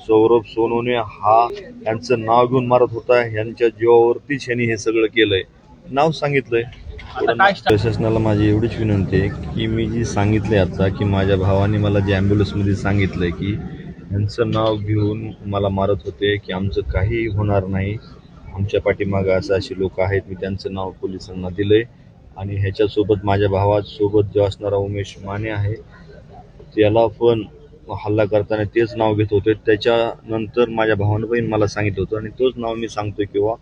सौरभ सोनवणे हा यांचं नाव घेऊन मारत होता. यांच्या जीवावरतीच यांनी हे सगळं केलंय. नाव सांगितलंय. प्रशासनाला माझी एवढीच विनंती आहे की मी जी सांगितले आता की माझ्या भावाने मला जे ॲम्ब्युलन्समध्ये सांगितलंय की यांचं नाव घेऊन मला मारत होते की आमचं काही होणार नाही, आमच्या पाठीमागं असे लोक आहेत. मी त्यांचं नाव पोलिसांना दिलंय आणि ह्याच्यासोबत माझ्या भावासोबत जो असणारा उमेश माने आहे त्याला पण हल्ला करताना तेच नाव घेत होते. त्याच्यानंतर माझ्या भावानं पण मला सांगितलं होतं आणि तोच नाव मी सांगतोय किंवा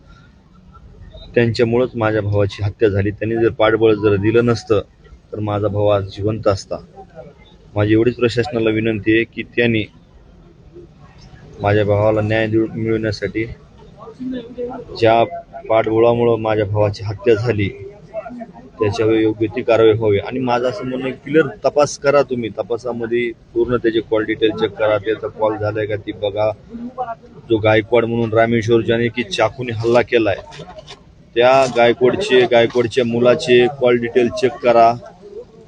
त्यांच्यामुळंच माझ्या भावाची हत्या झाली. त्यांनी जर पाठबळ जर दिलं नसतं तर माझा भाव आज जिवंत असता. माझी एवढीच प्रशासनाला विनंती आहे की त्यांनी माझ्या भावाला न्याय मिळवण्यासाठी ज्या पाठबळामुळं माझ्या भावाची हत्या झाली त्याच्यावर योग्य ती कारवाई व्हावी. आणि माझं असं म्हणणं क्लिअर तपास करा. तुम्ही तपासामध्ये पूर्ण त्याचे कॉल डिटेल चेक करा. त्याचा कॉल झालाय का ती बघा. जो गायकवाड म्हणून रामेश्वर ज्याने की चाकूने हल्ला केलाय त्या गायकवाडच्या मुलाचे कॉल डिटेल चेक करा.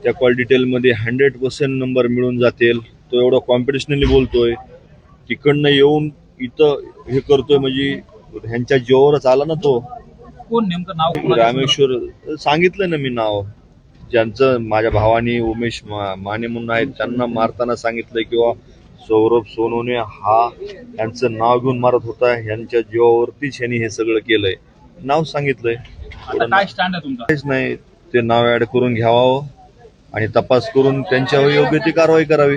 त्या कॉल डिटेलमध्ये 100% नंबर मिळून जातील. तो एवढा कॉम्पिटिशनली बोलतोय, तिकडनं येऊन इथं हे करतोय, म्हणजे ह्यांच्या जीवावरच आला ना तो. कोण नेमकं नाव? रामेश्वर सांगितलं ना मी नाव. ज्यांचं माझ्या भावानी उमेश माने म्हणून आहेत त्यांना मारताना सांगितलंय किंवा सौरभ सोनवणे हा यांचं नाव घेऊन मारत होता. यांच्या जीवावरतीच यांनी हे सगळं केलंय. नाव सांगितलंय. काय स्टँड आहे तुमचा? काहीच नाही. ते नाव ऍड करून घ्यावं आणि तपास करून त्यांच्यावर योग्य ती कारवाई करावी.